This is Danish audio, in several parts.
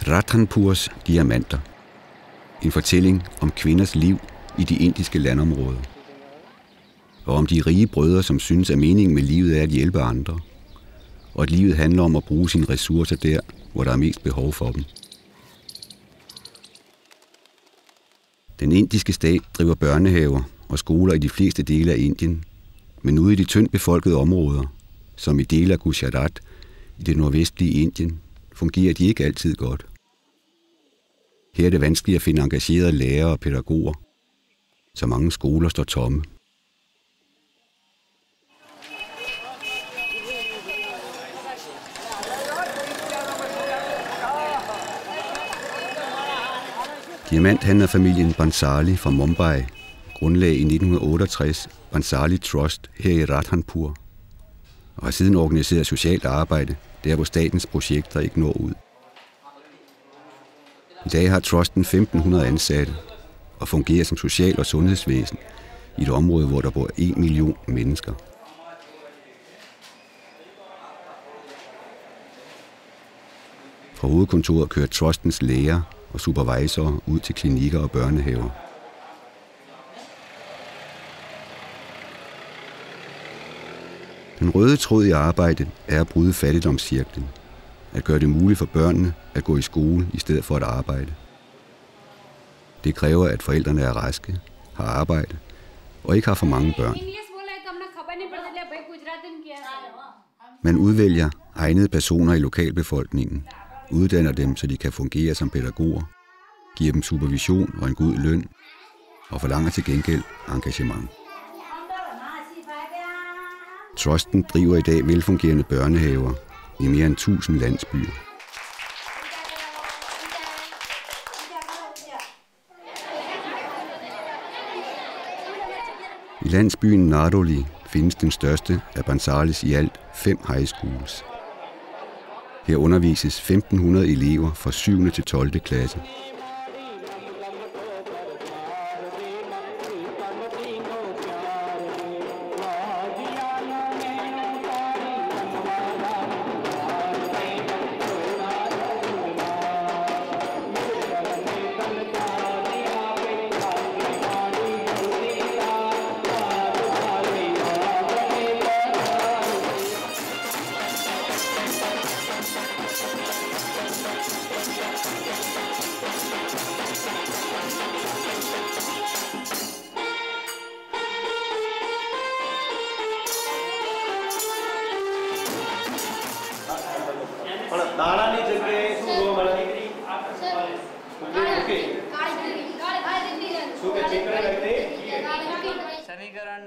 Radhanpurs diamanter. En fortælling om kvinders liv i de indiske landområder. Og om de rige brødre, som synes, at meningen med livet er at hjælpe andre. Og at livet handler om at bruge sine ressourcer der, hvor der er mest behov for dem. Den indiske stat driver børnehaver og skoler i de fleste dele af Indien, men ude i de tyndt befolkede områder, som i dele af Gujarat i det nordvestlige Indien, fungerer de ikke altid godt. Her er det vanskeligt at finde engagerede lærere og pædagoger, så mange skoler står tomme. Diamanthandlerfamilien Bhansali fra Mumbai grundlagde i 1968 Bhansali Trust her i Radhanpur, og har siden organiseret socialt arbejde, der hvor statens projekter ikke når ud. I dag har trusten 1500 ansatte og fungerer som social- og sundhedsvæsen i et område, hvor der bor 1 million mennesker. Fra hovedkontoret kører trustens læger og supervisorer ud til klinikker og børnehaver. Den røde tråd i arbejdet er at bryde fattigdomscirklen, at gøre det muligt for børnene at gå i skole i stedet for at arbejde. Det kræver, at forældrene er raske, har arbejde og ikke har for mange børn. Man udvælger egnede personer i lokalbefolkningen, uddanner dem, så de kan fungere som pædagoger, giver dem supervision og en god løn, og forlanger til gengæld engagement. Trusten driver i dag velfungerende børnehaver i mere end 1000 landsbyer. I landsbyen Nardoli findes den største af Bhansalis i alt 5 high schools. Her undervises 1500 elever fra 7. til 12. klasse.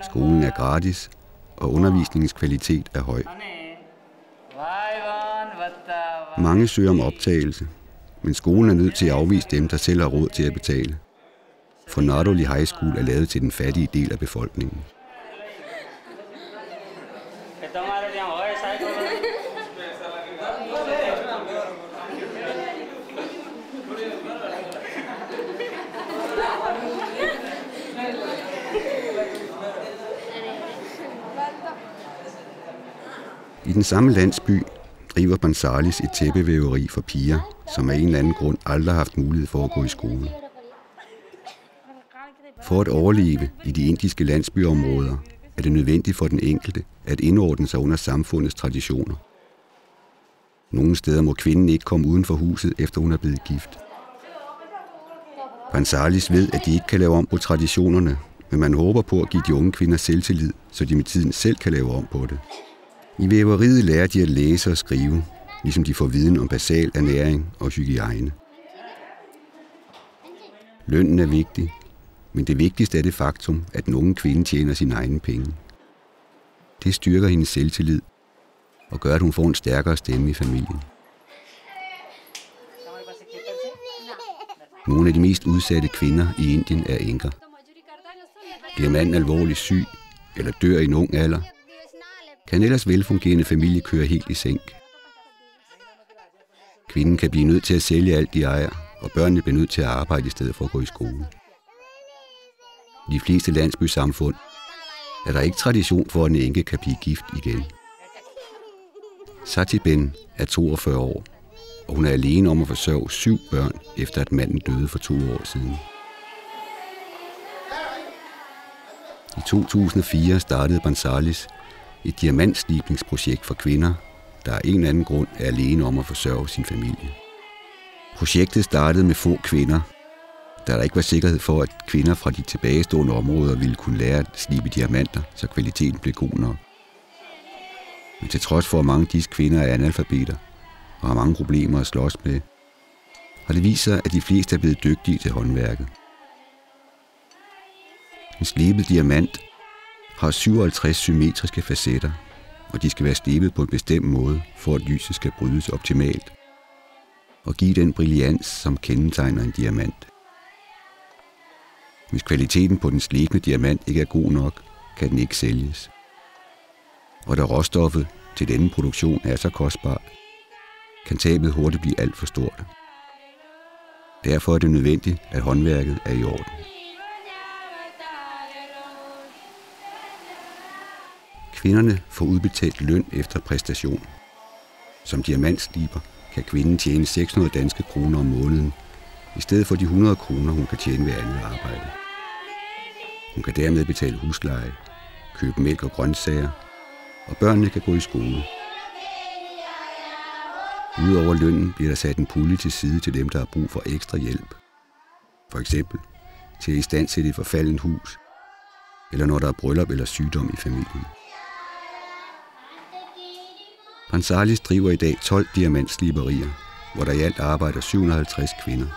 Skolen er gratis, og undervisningens kvalitet er høj. Mange søger om optagelse, men skolen er nødt til at afvise dem, der selv har råd til at betale. For Nardoli High School er lavet til den fattige del af befolkningen. I den samme landsby driver Bhansalis et tæppevæveri for piger, som af en eller anden grund aldrig har haft mulighed for at gå i skole. For at overleve i de indiske landsbyområder er det nødvendigt for den enkelte at indordne sig under samfundets traditioner. Nogle steder må kvinden ikke komme uden for huset, efter hun er blevet gift. Bhansalis ved, at de ikke kan lave om på traditionerne, men man håber på at give de unge kvinder selvtillid, så de med tiden selv kan lave om på det. I væveriet lærer de at læse og skrive, ligesom de får viden om basal ernæring og hygiejne. Lønnen er vigtig, men det vigtigste er det faktum, at den unge kvinde tjener sine egne penge. Det styrker hendes selvtillid og gør, at hun får en stærkere stemme i familien. Nogle af de mest udsatte kvinder i Indien er enker. Bliver manden alvorligt syg eller dør i en ung alder, kan ellers velfungerende familie køre helt i sænk. Kvinden kan blive nødt til at sælge alt de ejer, og børnene bliver nødt til at arbejde i stedet for at gå i skole. I de fleste landsbysamfund er der ikke tradition for, at en enke kan blive gift igen. Satiben er 42 år og hun er alene om at forsørge 7 børn, efter at manden døde for 2 år siden. I 2004 startede Bansalis et diamantslibningsprojekt for kvinder, der af en eller anden grund er alene om at forsørge sin familie. Projektet startede med få kvinder, da der ikke var sikkerhed for, at kvinder fra de tilbagestående områder ville kunne lære at slibe diamanter, så kvaliteten blev god nok. Men til trods for, at mange af disse kvinder er analfabeter og har mange problemer at slås med, har det vist sig, at de fleste er blevet dygtige til håndværket. En slebet diamant har 57 symmetriske facetter, og de skal være slebet på en bestemt måde, for at lyset skal brydes optimalt og give den brillans, som kendetegner en diamant. Hvis kvaliteten på den slebne diamant ikke er god nok, kan den ikke sælges. Og da råstoffet til denne produktion er så kostbart, kan tabet hurtigt blive alt for stort. Derfor er det nødvendigt, at håndværket er i orden. Kvinderne får udbetalt løn efter præstation. Som diamantsliber kan kvinden tjene 600 danske kroner om måneden, i stedet for de 100 kroner, hun kan tjene ved andet arbejde. Hun kan dermed betale husleje, købe mælk og grøntsager, og børnene kan gå i skole. Udover lønnen bliver der sat en pulje til side til dem, der har brug for ekstra hjælp. For eksempel til at istandsætte et forfaldent hus, eller når der er bryllup eller sygdom i familien. Bansalis driver i dag 12 diamantsliberier, hvor der i alt arbejder 750 kvinder.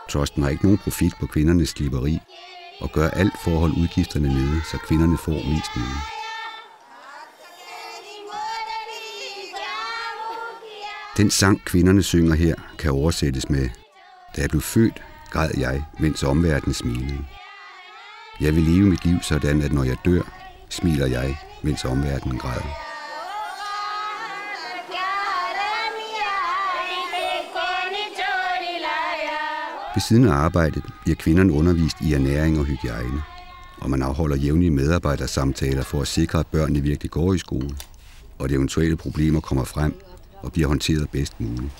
Trusten har ikke nogen profit på kvindernes sliberi, og gør alt for at holde udgifterne nede, så kvinderne får mest muligt. Den sang, kvinderne synger her, kan oversættes med: Da jeg blev født, græd jeg, mens omverdenen smilede. Jeg vil leve mit liv sådan, at når jeg dør, smiler jeg, mens omverdenen græder. Ved siden af arbejdet bliver kvinderne undervist i ernæring og hygiejne, og man afholder jævnlige medarbejdersamtaler for at sikre, at børnene virkelig går i skole, og at eventuelle problemer kommer frem og bliver håndteret bedst muligt.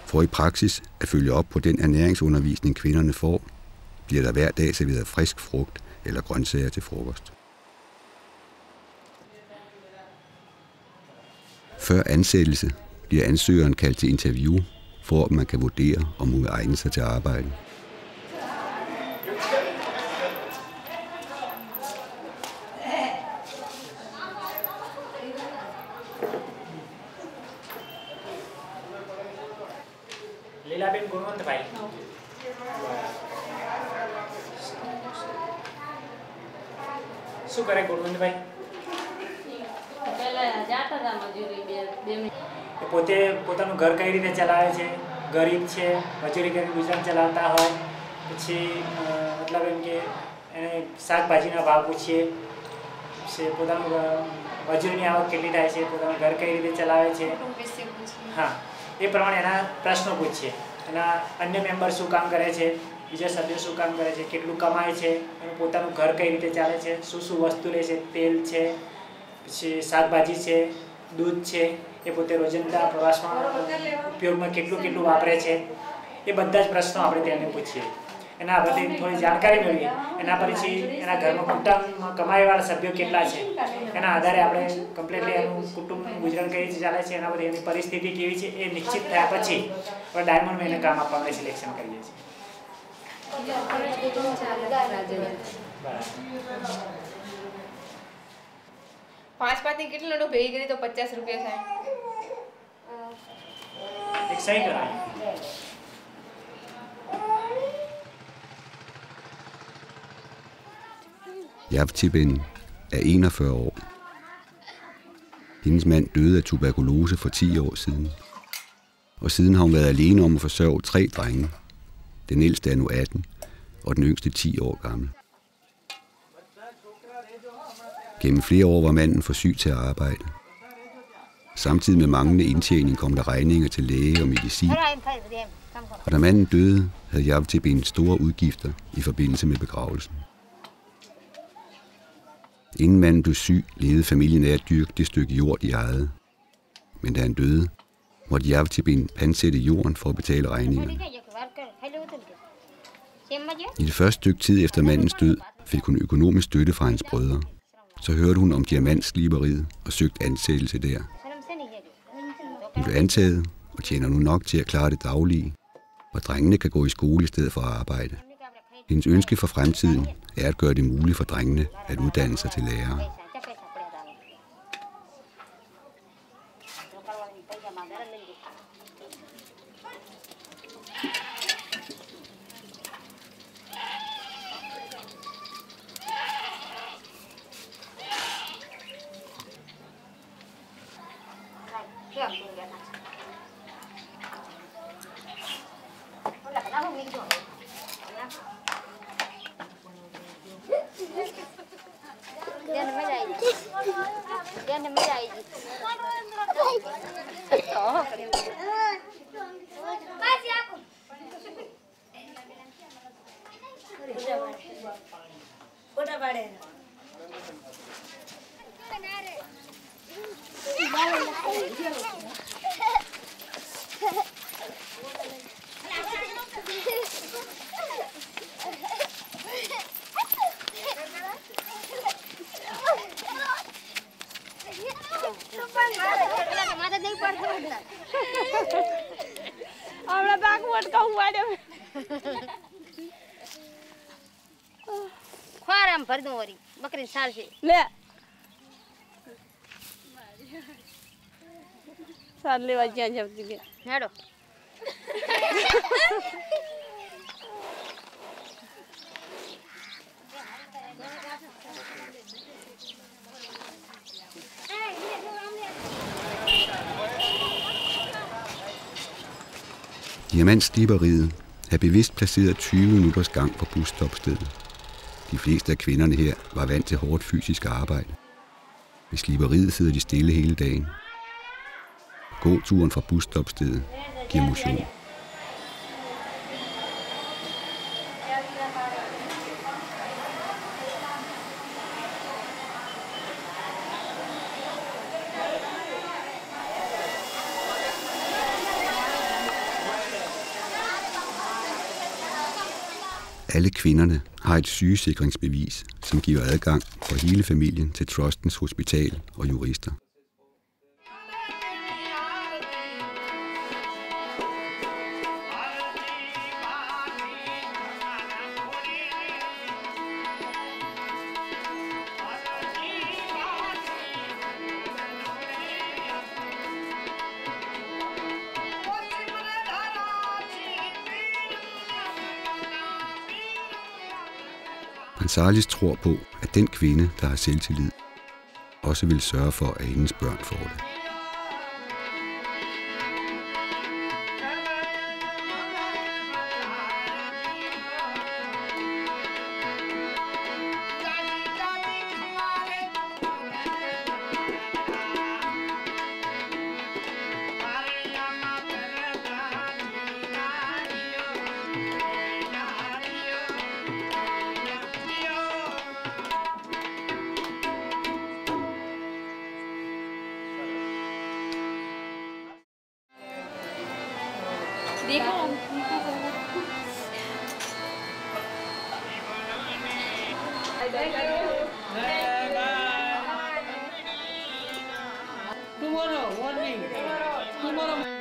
For i praksis at følge op på den ernæringsundervisning, kvinderne får, bliver der hver dag serveret frisk frugt eller grøntsager til frokost. Før ansættelse bliver ansøgeren kaldt til interview, for at man kan vurdere, om hun vil egne sig til arbejde. Lilaben ગુણવંતભાઈ શું કરે ગુણવંતભાઈ? પોતે પોતાનું ઘર કઈ રીતે ચલાવે છે, ગરીબ છે, મજૂરી કરીને ગુજરાન ચલાવતા હોય, પછી મતલબ એમ કે એને શાકભાજીના ભાવ પૂછીએ, પછી પોતાનું મજૂરીની આવક કેટલી થાય છે, પોતાનું ઘર કઈ રીતે ચલાવે છે, હા એ પ્રમાણે એના પ્રશ્નો પૂછીએ. એના અન્ય મેમ્બર શું કામ કરે છે, બીજા સભ્યો શું કામ કરે છે, કેટલું કમાય છે, એનું પોતાનું ઘર કઈ રીતે ચાલે છે, શું શું વસ્તુ લે છે, તેલ છે, પછી શાકભાજી છે, દૂધ છે, એ પોતે રોજિંદા પ્રવાસમાં ઉપયોગમાં કેટલું કેટલું વાપરે છે, એ બધા જ પ્રશ્નો આપણે તેને પૂછીએ. એના બધી થોડી જાણકારી મેળવીએ. એના પછી એના ઘરમાં કુટુંબમાં કમાઈવાળા સભ્યો કેટલા છે, એના આધારે આપણે કમ્પ્લીટલી એનું કુટુંબ ગુજરાન કઈ રીતે ચાલે છે, એના બધી એની પરિસ્થિતિ કેવી છે એ નિશ્ચિત થયા પછી આપણે ડાયમંડમાં એને કામ આપવા માટે સિલેક્શન કરીએ છીએ. પાંચ પાતી કેટલું નોટો ભેગી કરી તો 50 રૂપિયા થાય. એક સહી કરાય. Javtibin er 41 år. Hendes mand døde af tuberkulose for 10 år siden. Og siden har hun været alene om at forsørge 3 drenge. Den ældste er nu 18, og den yngste 10 år gammel. Gennem flere år var manden for syg til at arbejde. Samtidig med manglende indtjening kom der regninger til læge og medicin. Og da manden døde, havde Javtibin store udgifter i forbindelse med begravelsen. Inden manden blev syg, levede familien af at dyrke det stykke jord, de ejede. Men da han døde, måtte Javtibin pansætte jorden for at betale regningerne. I det første stykke tid efter mandens død fik hun økonomisk støtte fra hans brødre. Så hørte hun om diamantsliberiet og søgte ansættelse der. Hun blev antaget og tjener nu nok til at klare det daglige, og drengene kan gå i skole i stedet for at arbejde. Hendes ønske for fremtiden er at gøre det muligt for drengene at uddanne sig til lærere. Khoaram भर दूं वरी बकरी साल से ले साल ले वाजियां जब दिगे हेडो Diamantsliberiet er bevidst placeret 20 minutters gang på busstopstedet. De fleste af kvinderne her var vant til hårdt fysisk arbejde. Ved sliberiet sidder de stille hele dagen. Gåturen fra busstopstedet giver motion. Alle kvinderne har et sygesikringsbevis, som giver adgang for hele familien til trustens hospital og jurister. Pansalis tror på, at den kvinde, der har selvtillid, også vil sørge for, at hendes børn får det. Tomorrow morning. Tomorrow.